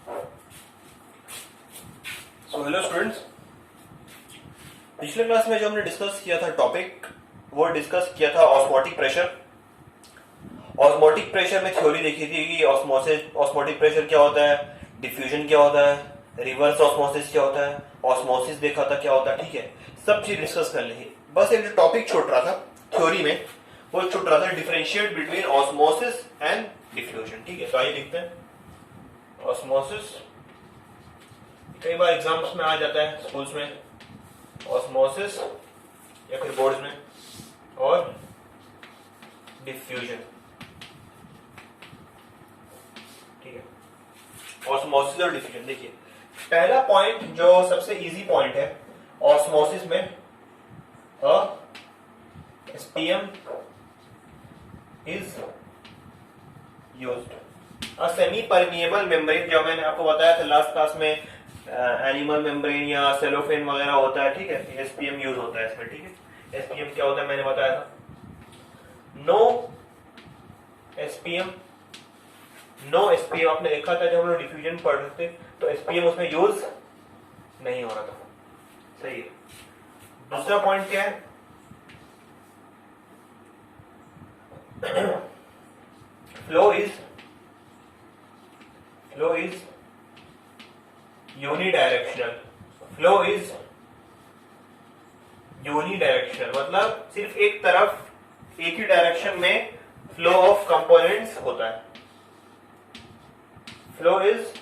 So hello students, पिछले class में जो हमने डिस्कस किया था टॉपिक, वो डिस्कस किया था ऑस्मोटिक प्रेशर। ऑस्मोटिक प्रेशर में थ्योरी देखी थी कि ऑस्मोटिक प्रेशर क्या होता है, डिफ्यूजन क्या होता है, रिवर्स ऑस्मोसिस क्या होता है, ऑस्मोसिस देखा था क्या होता है। ठीक है, सब चीज डिस्कस कर ली। बस एक जो टॉपिक छूट रहा था थ्योरी में, वो छूट रहा था differentiate between osmosis and diffusion. ठीक है, तो आइए लिखते हैं ऑस्मोसिस। कई बार एग्जाम्स में आ जाता है स्कूल्स में ऑस्मोसिस या फिर बोर्ड्स में, और डिफ्यूजन। ठीक है, ऑस्मोसिस और डिफ्यूजन। देखिए, पहला पॉइंट जो सबसे इजी पॉइंट है ऑस्मोसिस में, SPM is used. A semi permeable membrane, जो मैंने आपको बताया था लास्ट क्लास में, एनिमल मेम्ब्रेन या सेलोफेन वगैरह होता है। ठीक है, एसपीएम यूज होता है इसमें। ठीक है, एसपीएम क्या होता है मैंने बताया था। नो एसपीएम आपने देखा था जब हम लोग डिफ्यूजन पढ़ रहे थे, तो एसपीएम उसमें यूज नहीं हो रहा था। सही है। दूसरा पॉइंट क्या है, flow is unidirectional. Flow is unidirectional मतलब सिर्फ एक तरफ, एक ही डायरेक्शन में फ्लो ऑफ कंपोनेंट्स होता है। फ्लो इज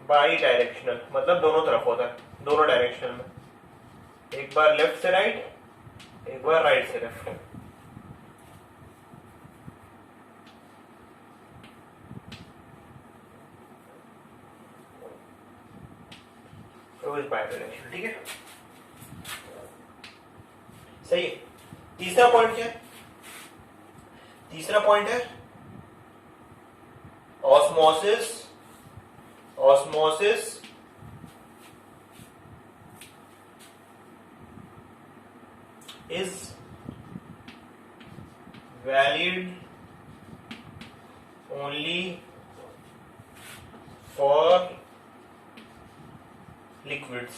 बाई डायरेक्शनल मतलब दोनों तरफ होता है, दोनों डायरेक्शन में। एक बार लेफ्ट से राइट, एक बार राइट से left. Flow is by directional. ठीक है, सही है। तीसरा पॉइंट क्या है, तीसरा पॉइंट है osmosis is valid only for liquids।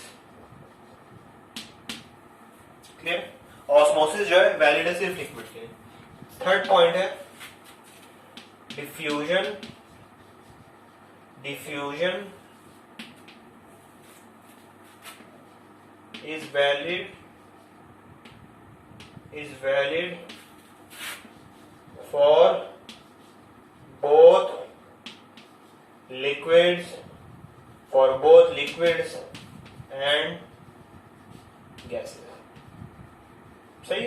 Clear, osmosis जो है वैलिड है सिर्फ लिक्विड के लिए। थर्ड पॉइंट है diffusion is valid for both liquids and gases। सही,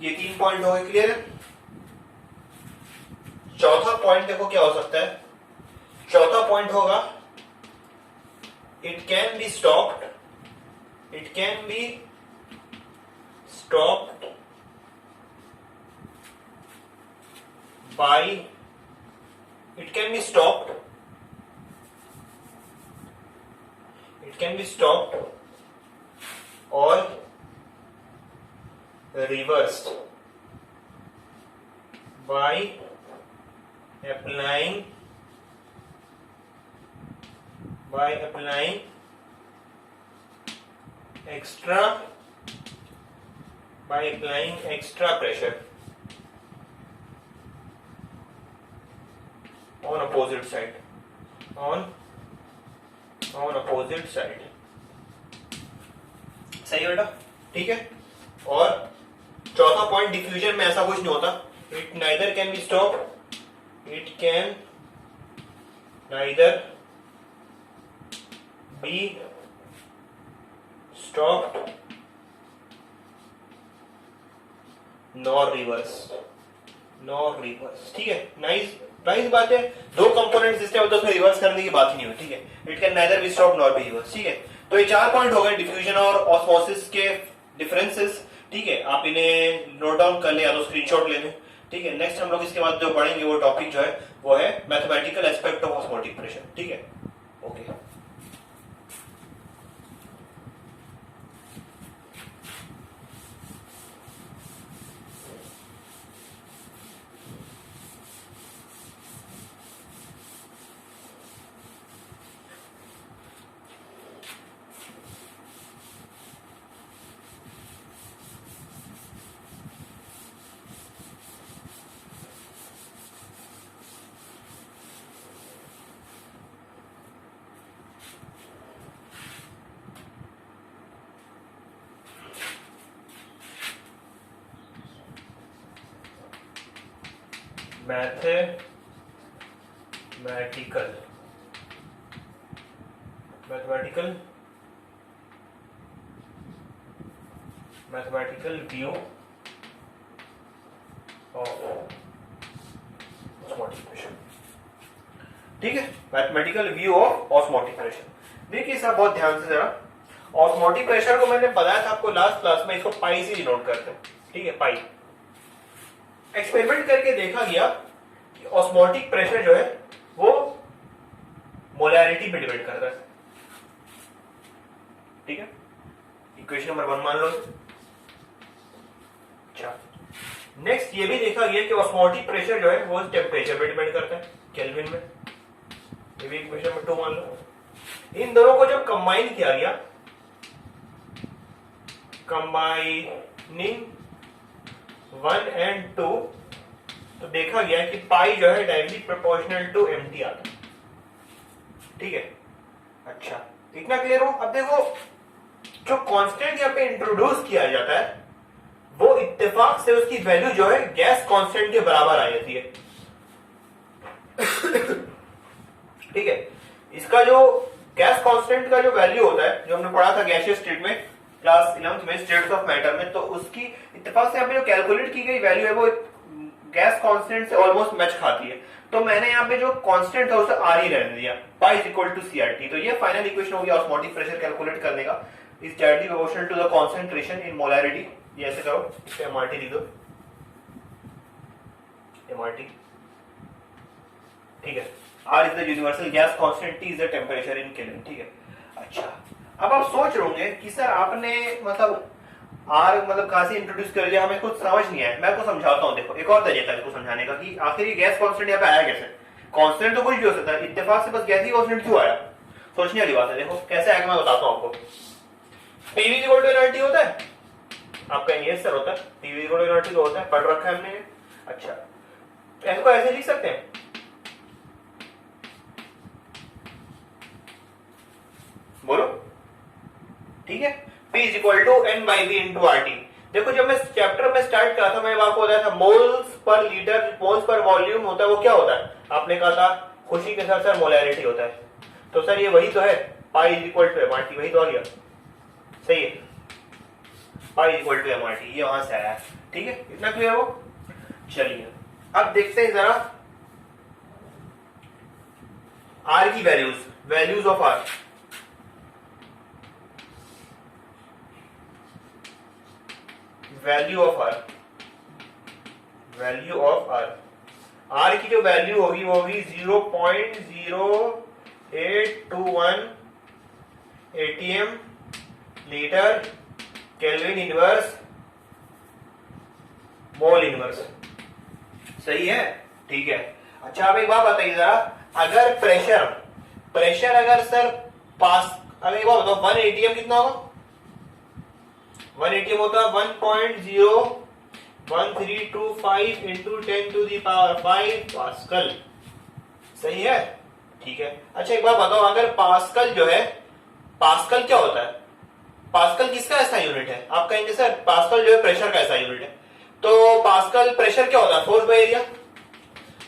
ये तीन पॉइंट हो गए। क्लियर है। चौथा पॉइंट देखो क्या हो सकता है। चौथा पॉइंट होगा it can be stopped or reversed by applying extra pressure on opposite side। सही बेटा, ठीक है। और चौथा पॉइंट, डिफ्यूजन में ऐसा कुछ नहीं होता। It neither can be stopped nor reverse. ठीक है, नाइस बात है। दो कंपोनेंट सिस्टम होता है, उसमें रिवर्स करने की बात ही नहीं होती। ठीक है, it can neither be stop nor be reverse. ठीक है, तो ये चार पॉइंट हो गए डिफ्यूजन और ऑस्मोसिस के डिफरेंसेस। ठीक है, आप इन्हें नोट डाउन कर ले या तो स्क्रीनशॉट ले लें। ठीक है, नेक्स्ट हम लोग इसके बाद जो पढ़ेंगे वो टॉपिक जो है वो है mathematical aspect of osmotic pressure. ठीक है, okay. Mathematical view of osmotic pressure. ठीक है, mathematical view of osmotic pressure. देखिए साहब बहुत ध्यान से जरा, ऑस्मोटिक प्रेशर को मैंने बताया था आपको लास्ट क्लास में, इसको पाई से डिनोट करते हैं। ठीक है, पाई। एक्सपेरिमेंट करके देखा गया कि ऑस्मोटिक प्रेशर जो है वो मोलैरिटी पे डिपेंड करता है। ठीक है, इक्वेशन नंबर 1 मान लो। अच्छा, नेक्स्ट ये भी देखा गया कि ऑस्मोटिक प्रेशर जो है वो टेम्परेचर पे डिपेंड करता है, केल्विन में। ये भी इक्वेशन नंबर 2 मान लो। इन दोनों को जब कंबाइन किया गया, कंबाइनिंग 1 and 2, तो देखा गया कि पाई जो है डायरेक्टली प्रोपोर्शनल टू एम्प्टी आता है। ठीक है, अच्छा इतना क्लियर हो। अब देखो जो कांस्टेंट यहाँ पे इंट्रोड्यूस किया जाता है वो इत्तेफाक से उसकी वैल्यू जो है गैस कांस्टेंट के बराबर आ जाती है। ठीक है, इसका जो गैस कांस्टेंट का जो वैल्यू होता है, जो हमने पढ़ा था गैसियस स्टेट में क्लास 11th में, स्टेट्स ऑफ मैटर में, तो उसकी इत्तेफाक से यहाँ पे जो कैलकुलेट की गई वैल्यू है वो गैस कांस्टेंट से ऑलमोस्ट मैच खाती है। तो मैंने यहाँ पे जो कांस्टेंट था उसे आर ही रहने दिया, pi is equal to CRT. तो ये फाइनल इक्वेशन हो गया ऑस्मोटिक प्रेशर कैलकुलेट करने का, is directly proportional to the concentration in molarity. ये ऐसे करो, इसे एमआरटी लिख दो, एमआरटी। ठीक है, R is the universal gas constant, T is the temperature in kelvin. ठीक है, अच्छा अब आप सोच रहे होंगे कि सर आपने मतलब आर मतलब कहां से इंट्रोड्यूस कर दिया, हमें कुछ समझ नहीं आया। मैं आपको समझाता हूं। देखो एक और तरीका है इसको समझाने का कि आखिर ये गैस कांस्टेंट यहाँ पे आया कैसे। कांस्टेंट तो कुछ भी हो सकता है, इत्तेफाक से बस गैस ही कांस्टेंट क्यों आया, सोचने वाली बात है। देखो कैसे आएगा मैं बताता हूं आपको। पीवी इक्वल टू एनआरटी होता है आपका, यस सर होता है, पीवी इक्वल टू एनआरटी तो होता है, पढ़ रखा है हमने। अच्छा, इसको ऐसे लिख सकते हैं, बोलो। ठीक है, P is equal to N by V into R T. देखो जब मैं चैप्टर में स्टार्ट करा था, मैं आपको बताया था moles per litre, moles per volume होता है, वो क्या होता है आपने कहा था खुशी के साथ सर मोलैरिटी होता है। तो सर ये वही तो है, pi is equal to MRT, वही तो आ गया। सही है, pi is equal to MRT, ये वहां से आया है। ठीक है, इतना क्लियर हो। चलिए अब देखते हैं जरा आर की values, values of R. Value of R, value of R, R की जो वैल्यू होगी वो होगी 0.0821 ATM litre kelvin inverse mole inverse. सही है, ठीक है। अच्छा आप एक बात बताइए जरा, अगर प्रेशर प्रेशर अगर सर पास, अगर एक बात बताओ 1 एटीएम कितना होगा, 1 एटीएम होता है 1.01325 into 10 to the power 5 pascal. सही है, ठीक है। अच्छा एक बात बताओ, अगर पास्कल जो है, पास्कल क्या होता है, पास्कल किसका ऐसा यूनिट है, आप कहेंगे सर पास्कल जो है प्रेशर का ऐसा यूनिट है। तो पास्कल प्रेशर क्या होता है, फोर्स बाय एरिया।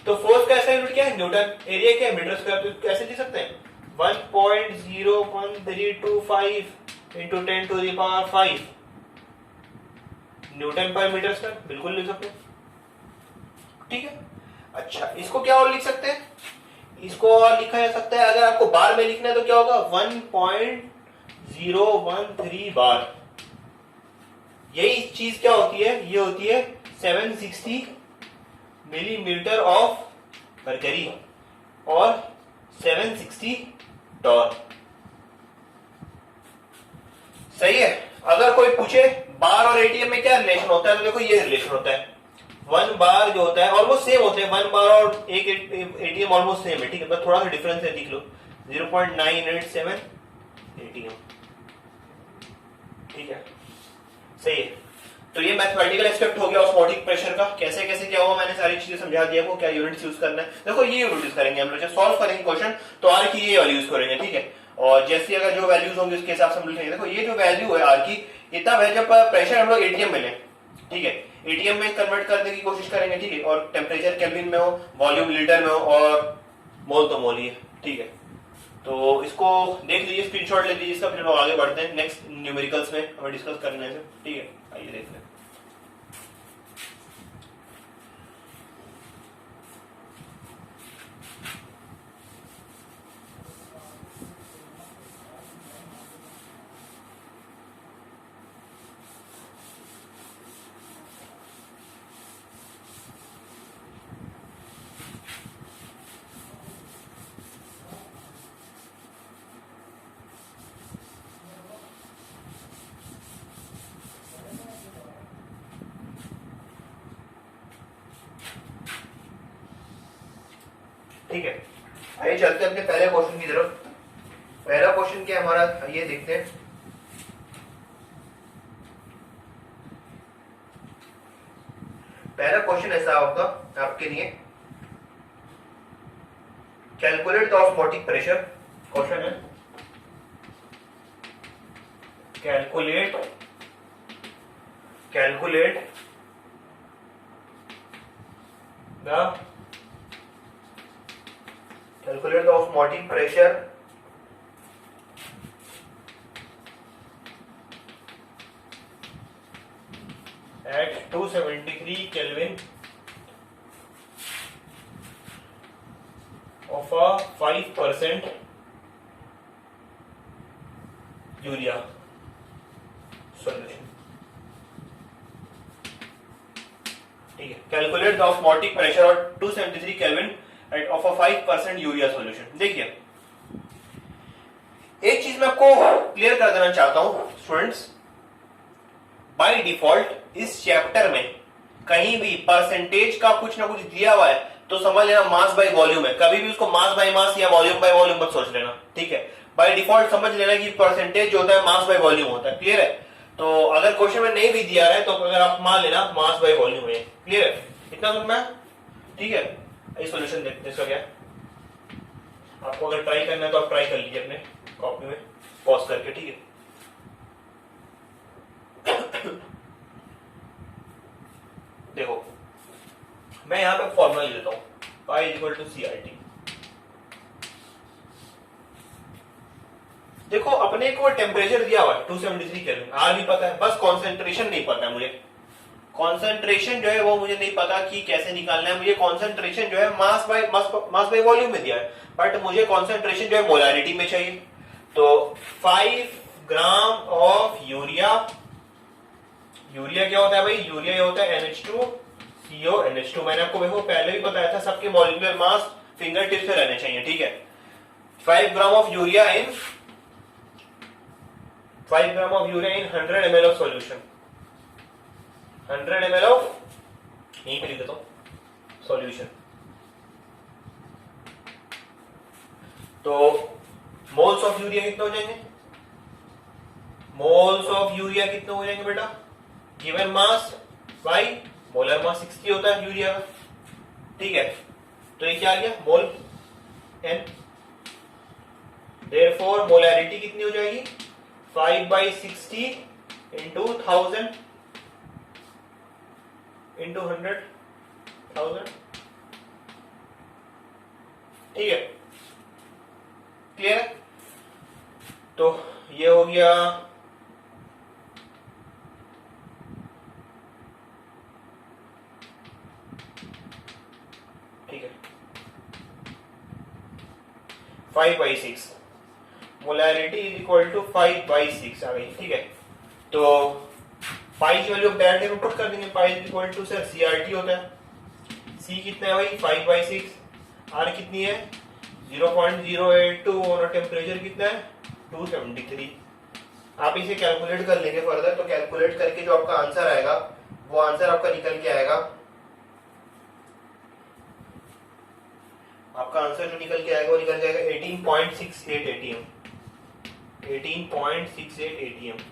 तो फोर्स का ऐसा यूनिट क्या है, न्यूटन, एरिया क्या है मीटर स्क्वायर। तो कैसे लिख सकते हैं 1.01325 into 10 to the power 5 newton पर मीटर स्क्वायर, बिल्कुल लिख सकते हैं। ठीक है, अच्छा इसको क्या और लिख सकते हैं, इसको और लिखा जा सकता है, अगर आपको बार में लिखना है तो क्या होगा 1.013 बार। यही चीज क्या होती है, ये होती है 760 मिलीमीटर ऑफ मरकरी और 760 टॉर्क। सही है। अगर कोई पूछे बार और एटीएम में क्या रिलेशन होता है, तो देखो ये रिलेशन होता है, 1 बार जो होता है ऑलमोस्ट सेम होते हैं, 1 बार और एक एटीएम ऑलमोस्ट सेम है। ठीक है, बस थोड़ा सा डिफरेंस है, देख लो 0.987 एटीएम। ठीक है, सही है। तो ये मैथमेटिकल एस्पेक्ट हो गया ऑस्मोटिक प्रेशर का, कैसे कैसे क्या हुआ, मैंने सारी चीजें समझा दिया आपको, क्या यूनिट्स यूज करना है। देखो ये यूनिट यूज करेंगे हम लोग जब सॉल्व करेंगे क्वेश्चन, तो आर की ये वैल्यू यूज करेंगे। ठीक है, और जैसे अगर जो वैल्यूज होंगी उसके हिसाब से हम लिखेंगे। देखो ये जो वैल्यू है आर की, ये तब है जब प्रेशर हम लोग एटीएम में लें, ठीक है। एटीएम में कन्वर्ट करने की कोशिश करेंगे, ठीक है, और टेम्परेचर केल्विन में हो, वॉल्यूम लीटर में हो, और मोल तो मोल ही है, ठीक है। तो इसको देख लीजिए, स्क्रीनशॉट ले लीजिए इसका, फिर हम आगे बढ़ते हैं नेक्स्ट न्यूमेरिकल्स में हमें डिस्कस करने से, ठीक है। आइए देखते हैं। ठीक है, आइए चलते हैं अपने पहले क्वेश्चन की तरफ। पहला क्वेश्चन क्या है हमारा, ये देखते हैं। पहला क्वेश्चन ऐसा होगा आपके लिए, calculate the osmotic pressure. Question है calculate the osmotic pressure at 273 Kelvin of a 5% urea solution। ठीक है, कैलकुलेट द ऑस्मोटिक प्रेशर और 273 kelvin of a 5% urea solution. देखिए, एक चीज मैं आपको क्लियर कर देना चाहता हूं स्टूडेंट्स, बाय डिफॉल्ट इस चैप्टर में कहीं भी परसेंटेज का कुछ ना कुछ दिया हुआ है तो समझ लेना मास बाय वॉल्यूम है। कभी भी उसको मास बाय मास या वॉल्यूम बाय वॉल्यूम मत सोच लेना, ठीक है। बाय डिफॉल्ट समझ लेना कि परसेंटेज जो होता है मास बाय वॉल्यूम होता है, क्लियर है। तो अगर क्वेश्चन में नहीं भी दिया है तो अगर आप मान लेना मास बाय वॉल्यूम है, क्लियर है, इतना समझ में, ठीक है। ये सॉल्यूशन देखते हैं इसका क्या है। आपको अगर ट्राई करना है तो आप ट्राई कर लीजिए अपने कॉपी में पॉज करके, ठीक है। देखो, मैं यहां पे फॉर्मूला ले लेता हूं, पाई इक्वल टू CRT। देखो, अपने को टेम्परेचर दिया हुआ है 273 केल्विन, आर भी पता है, बस कॉन्सेंट्रेशन नहीं पता है मुझे। कॉन्सेंट्रेशन जो है वो मुझे नहीं पता कि कैसे निकालना है। मुझे कॉन्सेंट्रेशन जो है मास बाय वॉल्यूम में दिया है, बट मुझे कॉन्सेंट्रेशन जो है मोलारिटी में चाहिए। तो 5 ग्राम ऑफ यूरिया, यूरिया क्या होता है भाई, यूरिया ये होता है NH2CO NH2। मैंने आपको देखो पहले भी बताया था, सबके मॉलिक्यूलर मास फिंगर टिप से रहने चाहिए, ठीक है। 5 gram of urea in 100 ml of solution, 100 ml of, यहीं पे लिख देता हूं, सॉल्यूशन। तो मोल्स ऑफ यूरिया कितने हो जाएंगे, मोल्स ऑफ यूरिया कितने हो जाएंगे बेटा, given mass by molar mass 60 होता है यूरिया का, ठीक है। तो ये क्या आ गया, मोल n। देयरफॉर मोलैरिटी कितनी हो जाएगी, 5/60 इंटू 1000 इंटू 100,000, ठीक है, क्लियर है। तो ये हो गया, ठीक है, 5/6 मोलैरिटी इज इक्वल टू 5/6 आ गई, ठीक है। तो पाई की वैल्यू डायरेक्टली पुट कर देंगे, pi is equal to sir CRT होता है, C कितना है भाई 5/6, R कितनी है 0.082 और टेम्परेचर कितना है 273। आप इसे कैलकुलेट कर लेंगे फर्दर, तो कैलकुलेट करके जो आपका आंसर आएगा वो आंसर आपका निकल के आएगा, आपका आंसर जो निकल के आएगा वो निकल जाएगा 18.68 ATM, 18.68 ATM।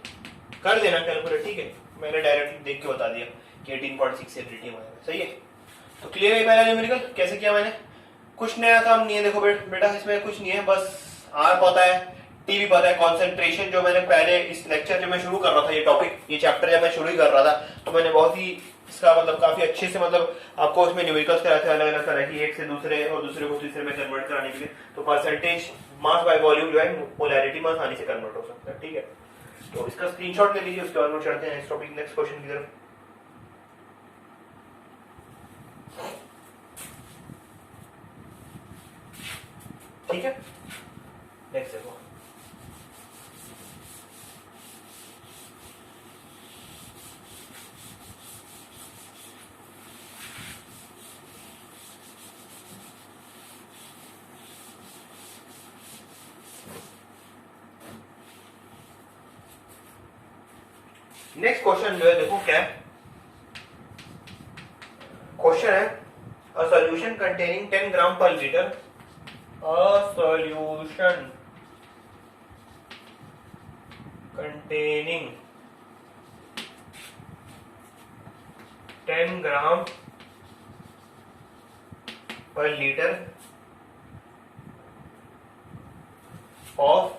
कर देना कैलकुलेट, ठीक है, मैंने डायरेक्टली देख के बता दिया कि 18.68 ATM आएगा, सही है। तो क्लियर है पहला न्यूमेरिकल कैसे किया मैंने, कुछ नया काम नहीं है। देखो बेटा इसमें कुछ नहीं है, बस आर पता है, टी भी पता है, कंसंट्रेशन जो मैंने पहले इस लेक्चर जब मैं शुरू कर रहा था, ये टॉपिक ये चैप्टर जब मैं शुरू ही कर रहा था तो मैंने बहुत ही इसका मतलब काफी अच्छे से मतलब आपको उसमें न्यूमेरिकल्स कराए थे अलग अलग तरह की, एक से दूसरे और दूसरे को तीसरे में कन्वर्ट कराने के लिए। तो परसेंटेज मास बाय वॉल्यूम जो है पोलैरिटी में आसानी से कन्वर्ट हो सकता है, ठीक है। तो इसका स्क्रीनशॉट ले लीजिए, उसके बाद हम चढ़ते हैं नेक्स्ट टॉपिक, नेक्स्ट क्वेश्चन की तरफ। ठीक है, नेक्स्ट देखो। नेक्स्ट क्वेश्चन जो है देखो क्या है, क्वेश्चन है अ सॉल्यूशन कंटेनिंग 10 ग्राम पर लीटर, अ सॉल्यूशन कंटेनिंग 10 ग्राम पर लीटर ऑफ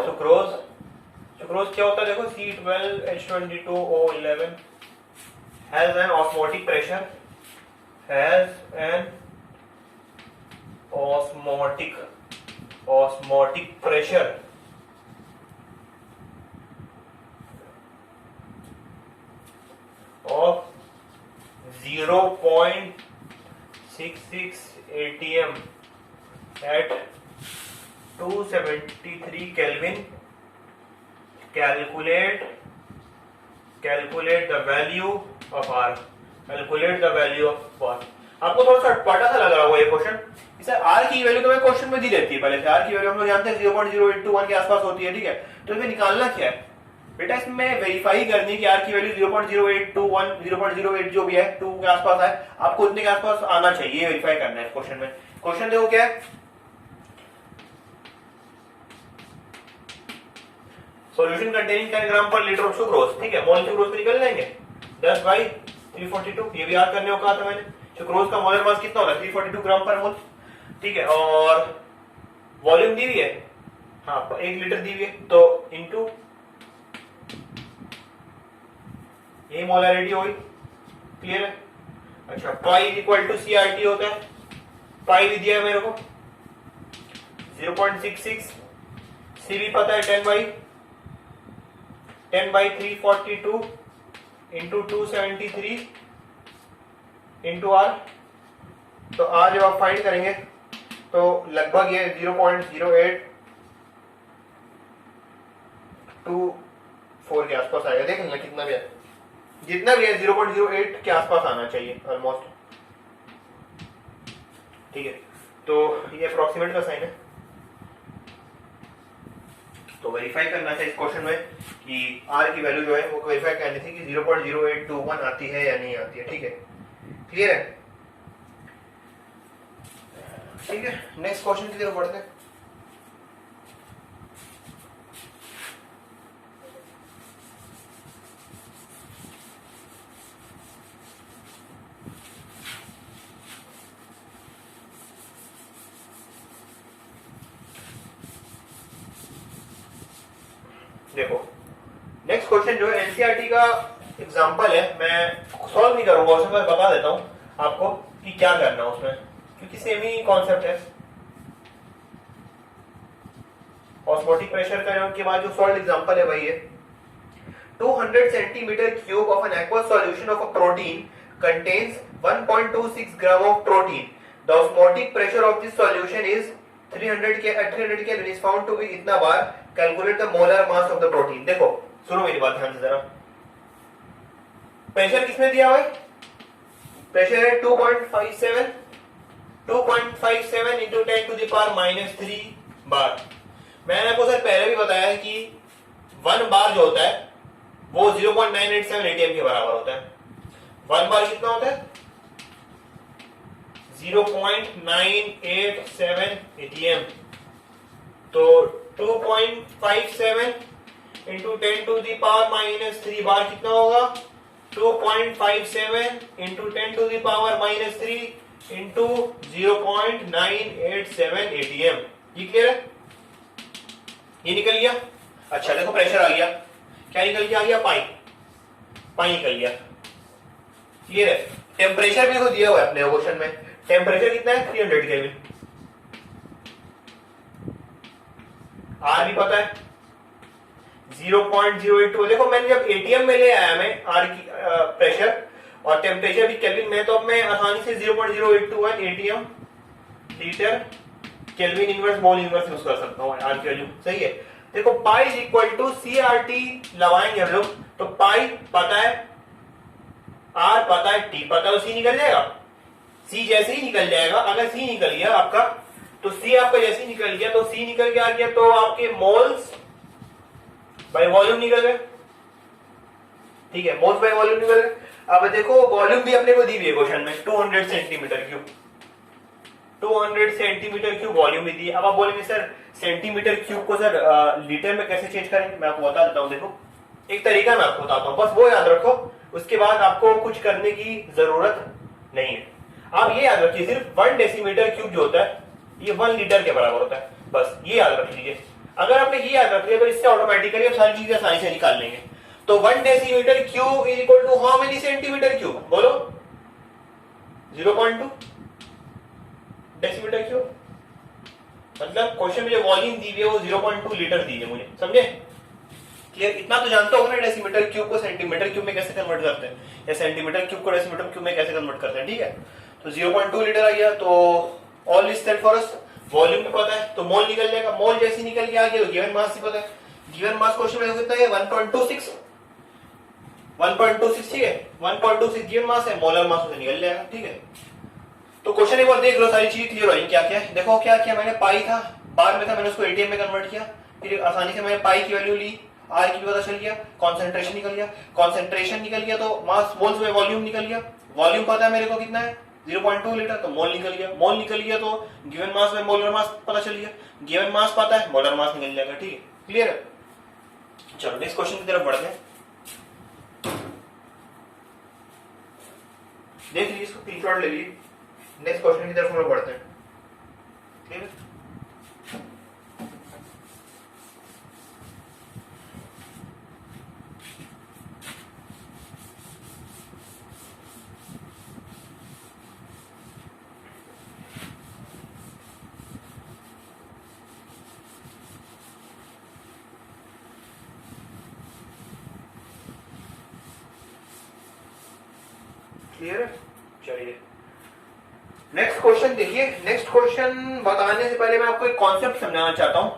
सुक्रोज। सुक्रोज क्या होता है देखो, C12H22O11 has an osmotic pressure, has an osmotic pressure of 0.66 atm at 273 Kelvin. Calculate the value of R. Calculate the value of R. आपको थोड़ा सा अटपटा सा लग रहा होगा ये क्वेश्चन। इसे R की वैल्यू तो मैं क्वेश्चन में दी रहती है पहले से। R की वैल्यू हम लोग जानते हैं 0.0821 के आसपास होती है, ठीक है। तो इसमें निकालना क्या है बेटा, इसमें वेरीफाई करनी है कि R की वैल्यू 0.0821 0.08 जो भी है 2 के आसपास है, आपको उतने के आसपास आना चाहिए, वेरीफाई करना है क्वेश्चन में। क्वेश्चन देखो क्या है, सॉल्यूशन कंटेनिंग 10 ग्राम पर लीटर ऑफ सुक्रोज, ठीक है। मोल सुक्रोज को निकल जाएंगे 10/342, ये भी याद करने को कहा था मैंने। सुक्रोज का मोलर मास कितना होता है 342 ग्राम पर मोल, ठीक है। और वॉल्यूम दी हुई है, हाँ 1 लीटर दी हुई है, तो इनटू ये मोलैरिटी होगी, क्लियर है। अच्छा, पाई इक्वल टू CRT होता है, पाई भी दिया है मेरे को 0.66, सी भी पता है 10/342 इंटू 273 इंटू R। तो R जब आप फाइंड करेंगे तो लगभग ये 0.0824 के आसपास आएगा, देख लेना कितना भी है, जितना भी है 0.08 के आसपास आना चाहिए ऑलमोस्ट, ठीक है। तो ये अप्रोक्सीमेट का साइन है, तो वेरीफाई करना था इस क्वेश्चन में कि R की वैल्यू जो है वो वेरीफाई करनी थी कि 0.0821 आती है या नहीं आती है, ठीक है, क्लियर है। ठीक है, नेक्स्ट क्वेश्चन की तरफ बढ़ते हैं। देखो नेक्स्ट क्वेश्चन जो है एनसीईआरटी का एग्जांपल है, मैं सॉल्व नहीं करूंगा उसमें, मैं बता देता हूं आपको कि क्या करना है उसमें, क्योंकि सेम ही कॉन्सेप्ट है। ऑस्मोटिक प्रेशर का के बाद जो सॉल्व एग्जांपल है वही है। 200 centimetre cube of an aqueous solution of a protein contains 1.26 gram of protein. The osmotic pressure of this solution is 300 Kelvin is found to be इतना bar. Calculate the molar mass of the protein. देखो सुनो मेरी बात ध्यान से जरा, pressure किसमें दिया हुआ है, प्रेशर है 2.57 इंटू 10 टू द पावर -3 बार। मैंने आपको सर पहले भी बताया है कि 1 बार जो होता है वो 0.987 एटीएम के बराबर होता है। 1 बार कितना होता है 0.987 एटीएम। तो 2.57 into 10 to the power -3 bar कितना होगा 2.57 into 10 to the power -3 into 0.987 ATM. ये क्लियर है? ये निकल गया। अच्छा देखो प्रेशर आ गया, क्या निकल के आ गया? पाई, पाई निकल गया। क्लियर है? टेम्परेचर भी को दिया हुआ है अपने क्वेश्चन में, टेम्परेचर कितना है? 300 केल्विन। आर भी पता है 0.082। देखो मैंने जब एटीएम में ले आया मैं आर की प्रेशर और टेम्परेचर भी केल्विन में, तो अब मैं आसानी से 0.0821 ATM litre kelvin inverse mole inverse use कर सकता हूँ आर की वैल्यू। सही है? देखो pi is equal to C R T लगाएंगे हम लोग, तो पाई पता है, आर पता है, टी पता है, सी निकल जाएगा। सी जैसे ही निकल जाएगा, अगर सी निकल गया आपका, तो सी आपका जैसे ही निकल गया, तो सी निकल के आ गया, तो आपके मोल्स बाय वॉल्यूम निकल गए। ठीक है, मोल्स बाय वॉल्यूम निकल गए। अब देखो वॉल्यूम भी अपने को दी हुई है क्वेश्चन में, 200 centimetre cube, 200 centimetre cube volume भी दी। अब आप बोलेंगे सर सेंटीमीटर क्यूब को सर लीटर में कैसे चेंज करेंगे? मैं आपको बता देता हूँ। देखो एक तरीका मैं आपको बताता हूँ, बस वो याद रखो, उसके बाद आपको कुछ करने की जरूरत नहीं है। आप ये याद रखिए, सिर्फ 1 डेसीमीटर क्यूब जो होता है ये 1 लीटर के बराबर होता है, बस ये याद रख लीजिए। अगर आपने ये याद रख लिया तो इससे ऑटोमेटिकली आप सारी चीजें आसानी से निकाल लेंगे। तो 1 decimetre cube is equal to how many centimetre cube? बोलो 0.2 डेसीमीटर क्यूब। मतलब क्वेश्चन में जो वॉल्यूम दी हुई है वो 0.2 लीटर दी है मुझे, समझे? क्लियर? इतना तो जानते हो ना डेसीमीटर क्यूब को सेंटीमीटर क्यूब में कैसे कन्वर्ट करते हैं, या सेंटीमीटर क्यूब को डेसीमीटर क्यूब में कैसे कन्वर्ट करते हैं। ठीक है, तो 0.2 लीटर आ गया, तो all is set for us. Volume भी पता है तो मोल निकल जाएगा, मोल जैसे निकल के आ गया तो गिवन मास भी पता है। गिवन मास क्वेश्चन में कितना है? 1.26, 1.26। ठीक है, 1.26 गिवन मास है, मोलर मास से निकल जाएगा। ठीक है, तो क्वेश्चन एक बार देख लो, सारी चीजें क्लियर हो जाएंगी। क्या क्या है देखो, क्या किया मैंने, पाई था बार में था, मैंने उसको एटीएम में कन्वर्ट किया, फिर आसानी से मैंने पाई की वैल्यू ली, आर की पता चल गया, कॉन्सेंट्रेशन निकल गया, कॉन्सेंट्रेशन निकल गया तो मास मोल्स में वॉल्यूम निकल गया, वॉल्यूम पता है मेरे को कितना है 0.2 लीटर, तो मोल निकल गया, मोल निकल गया तो गिवन मास में मोलर मास पता चल गया, गिवन मास पता है मोलर मास निकल जाएगा। ठीक है, क्लियर है? चलो नेक्स्ट क्वेश्चन की तरफ बढ़ते हैं। देख लीजिए, इसको स्क्रीनशॉट ले लीजिए। नेक्स्ट क्वेश्चन की तरफ हम लोग बढ़ते हैं। ठीक है, क्लियर है? चलिए नेक्स्ट क्वेश्चन देखिए। नेक्स्ट क्वेश्चन बताने से पहले मैं आपको एक कॉन्सेप्ट समझाना चाहता हूं,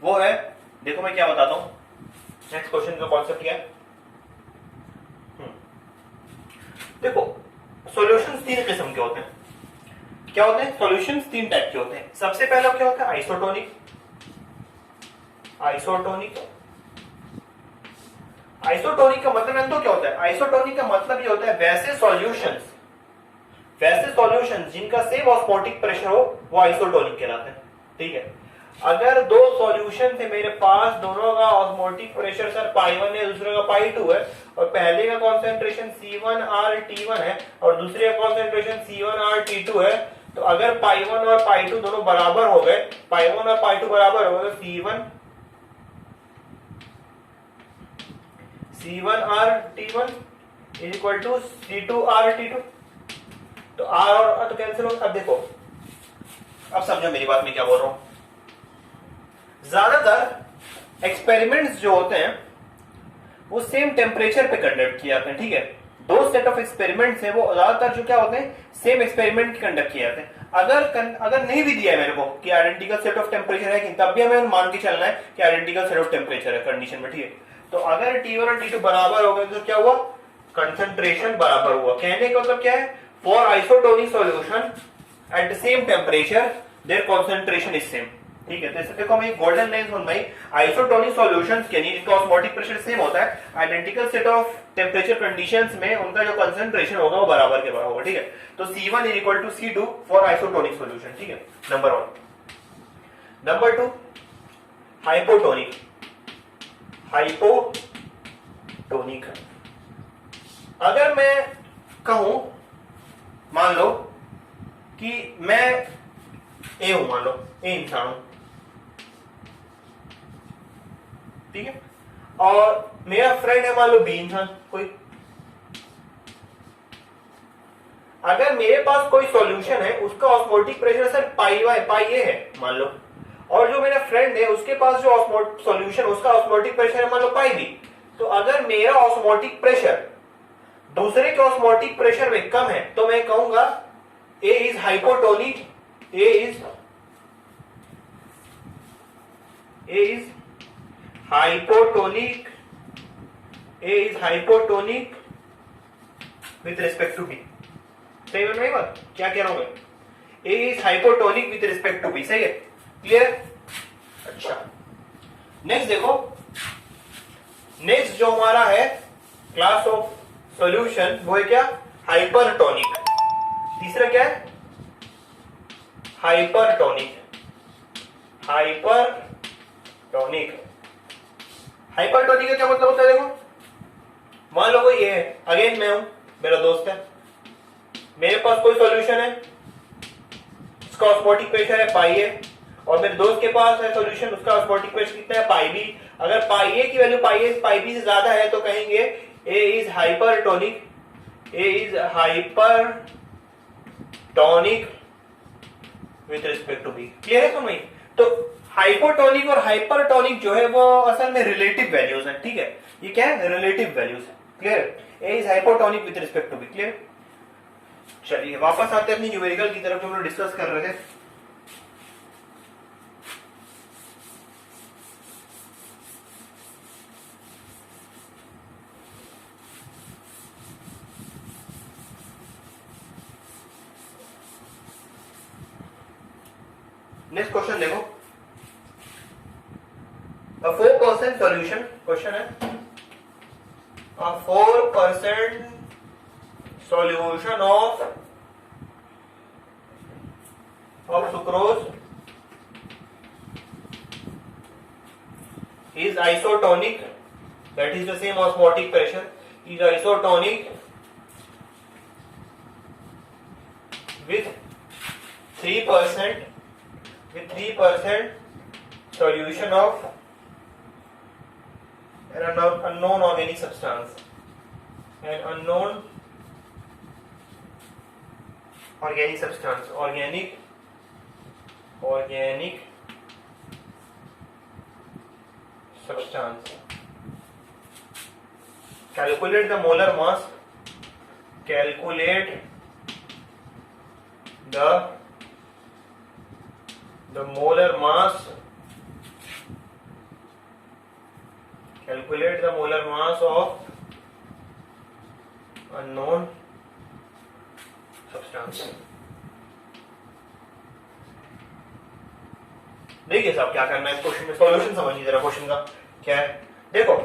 वो है, देखो मैं क्या बताता हूं। नेक्स्ट क्वेश्चन का कॉन्सेप्ट क्या है? देखो सॉल्यूशंस 3 किस्म के होते हैं। क्या होते हैं? सॉल्यूशंस 3 टाइप के होते हैं। सबसे पहला क्या होता है? आइसोटोनिक। आइसोटोनिक, आइसोटोनिक का मतलब तो क्या होता है? आइसोटोनिक का मतलब ये होता है वैसे सॉल्यूशंस जिनका सेम ऑस्मोटिक प्रेशर हो वो आइसोटोनिक कहलाते हैं। ठीक है, अगर दो सॉल्यूशन थे मेरे पास, दोनों का ऑस्मोटिक प्रेशर सर पाई 1 है, दूसरे का पाई 2 है, और पहले का कॉन्सेंट्रेशन C1R है और दूसरे का कॉन्सेंट्रेशन C1R है, तो अगर पाई 1 और पाई 2 दोनों बराबर हो गए, पाई 1 और पाई 2 बराबर हो गए, तो C1R is equal to C2R, तो R और R तो कैंसिल हो। अब देखो, अब समझो मेरी बात में क्या बोल रहा हूं। ज्यादातर एक्सपेरिमेंट्स जो होते हैं वो सेम टेम्परेचर पे कंडक्ट किए जाते हैं। ठीक है, 2 सेट ऑफ एक्सपेरिमेंट्स हैं, वो ज्यादातर जो क्या होते हैं सेम एक्सपेरिमेंट कंडक्ट किए जाते हैं। अगर नहीं भी दिया है मेरे को कि आइडेंटिकल सेट ऑफ टेम्परेचर है, तब भी हमें मान के चलना है कि आइडेंटिकल सेट ऑफ टेम्परेचर है कंडीशन में। ठीक है, तो अगर T1 और T2 बराबर हो गए तो क्या हुआ? कंसंट्रेशन बराबर हुआ। कहने का मतलब क्या है? For isotonic solution at the same temperature there concentration is same. ठीक है, तो देखो हमें गोल्डन लाइन सुन भाई, आइसोटोनिक सॉल्यूशंस के लिए जिनका ऑस्मोटिक प्रेशर सेम होता है, identical set of temperature conditions में उनका जो कंसंट्रेशन होगा वो बराबर के बराबर होगा। ठीक है, तो C1 is equal to C2 for isotonic solution. ठीक है, नंबर 1। Number 2 hypotonic. हाइपोटोनिक, अगर मैं कहूं, मान लो कि मैं ए हूं, मान लो ए इंसान हूं, ठीक है, और मेरा फ्रेंड है मान लो बी इंसान कोई। अगर मेरे पास कोई सॉल्यूशन है उसका osmotic pressure sir pi Y pi A है मान लो, और जो मेरा फ्रेंड है उसके पास जो सॉल्यूशन उसका ऑस्मोटिक प्रेशर है मान लो पाई बी, तो अगर मेरा ऑस्मोटिक प्रेशर दूसरे के ऑस्मोटिक प्रेशर में कम है तो मैं कहूंगा A is hypotonic, A is hypotonic, A is hypotonic with respect to B. सही है मेरी बात, क्या कह रहा हूं मैं, A is hypotonic with respect to B, सही है, क्लियर। अच्छा नेक्स्ट देखो, नेक्स्ट जो हमारा है क्लास ऑफ सॉल्यूशन वो है क्या, हाइपरटोनिक। तीसरा क्या है, हाइपरटोनिक, हाइपरटोनिक। हाइपरटोनिक का क्या मतलब होता है, देखो मान लो कोई ये है, अगेन मैं हूं, मेरा दोस्त है, मेरे पास कोई सॉल्यूशन है, उसका ऑस्मोटिक प्रेशर है पाई ए, और मेरे दोस्त के पास है सॉल्यूशन, उसका ऑस्मोटिक प्रेशर कितना है पाई बी। अगर पाई ए की वैल्यू पाई बी से ज्यादा है तो कहेंगे A is hypertonic, A is hypertonic with respect to B, clear है तुम्हें। तो हाइपोटोनिक और हाइपरटोनिक जो है वो असल में रिलेटिव वैल्यूज है, ठीक है, ये क्या है, रिलेटिव वैल्यूज है, clear. A is hypotonic with respect to B, clear. चलिए वापस आते हैं अपनी न्यूमेरिकल की तरफ जो हम लोग डिस्कस कर रहे थे। नेक्स्ट क्वेश्चन देखो, a 4% solution, क्वेश्चन है a 4% solution of sucrose is isotonic, that is the same osmotic pressure, is isotonic with 3% solution of an unknown organic substance, an unknown organic substance, organic substance. Calculate the molar mass, calculate the molar mass, calculate the molar mass of unknown substance. देखिए साहब क्या करना है इस question में, solution समझिए जरा question का क्या है। देखो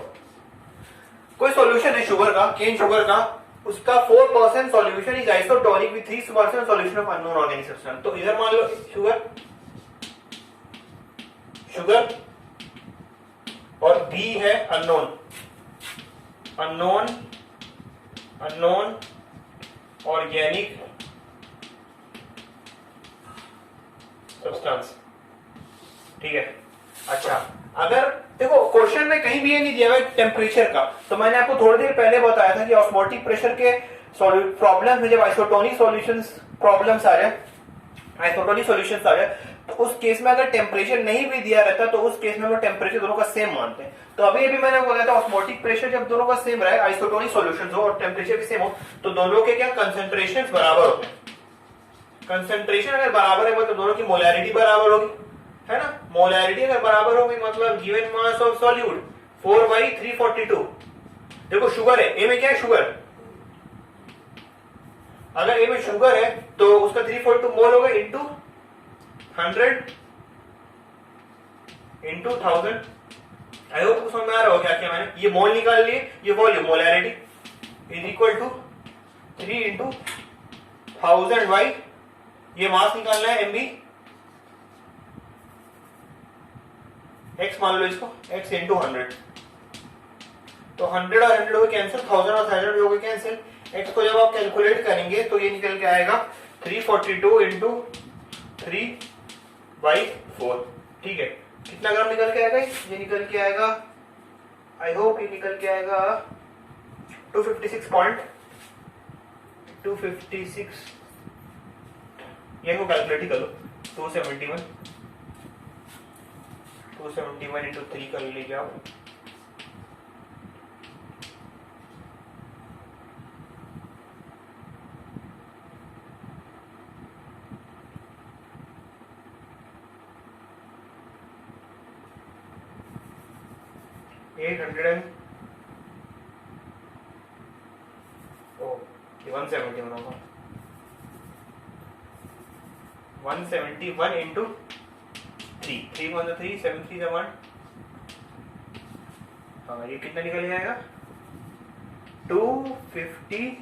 कोई सॉल्यूशन है शुगर का, केन शुगर का, उसका 4% solution is isotonic with 3% solution of unknown organic substance. तो इधर मान लो शुगर और बी है अननोन ऑर्गेनिक सब्सटेंस, ठीक है। अच्छा अगर देखो क्वेश्चन में कहीं भी ये नहीं दिया हुआ टेम्परेचर का, तो मैंने आपको थोड़ी देर पहले बताया था कि ऑस्मोटिक प्रेशर के प्रॉब्लम में जब आइसोटोनिक सॉल्यूशंस प्रॉब्लम्स आ रहे हैं, आइसोटोनिक सॉल्यूशंस आ रहे हैं, तो उस केस में अगर टेम्परेचर नहीं भी दिया रहता तो उस केस में वो टेम्परेचर दोनों का सेम मानते हैं। तो अभी मैंने बोला था ऑस्मोटिक प्रेशर जब दोनों का सेम रहे, आइसोटोनिक सॉल्यूशंस हो और टेम्परेचर भी सेम हो, तो दोनों के क्या कंसंट्रेशंस बराबर होते हैं। कंसंट्रेशन अगर बराबर है मतलब दोनों की मोलैरिटी बराबर होगी, है ना। मोलैरिटी अगर बराबर होगी मतलब गिवन मास ऑफ सॉल्यूट 4/342। देखो शुगर है, ए में क्या है शुगर, अगर ए में शुगर है तो उसका 342 मोल होगा इंटू 100 इंटू 1000। आई होप समझ में आ रहा हो क्या मैंने ये मोल निकाल लिए, ये volume molarity is equal to 3 into 1000 by ये मास निकालना है एमबी एक्स मान लो इसको, x इंटू 100। तो 100 और 100 हो कैंसिल, 1000 और 1000 हो गए कैंसिल। x को जब आप कैलकुलेट करेंगे तो ये निकल के आएगा 342 इंटू 3 बाई 4। ठीक है, कितना ग्राम निकल के आएगा? ये निकल के आएगा, आई होप ये निकल के आएगा 256, ये को कैलकुलेट ही कर लो। 271 इंटू 3 कर लीजिए आप। ये 171 होगा। 171 इंटू 3, 3 1 3, 7 3 1। हाँ, ये कितना निकल जाएगा? 256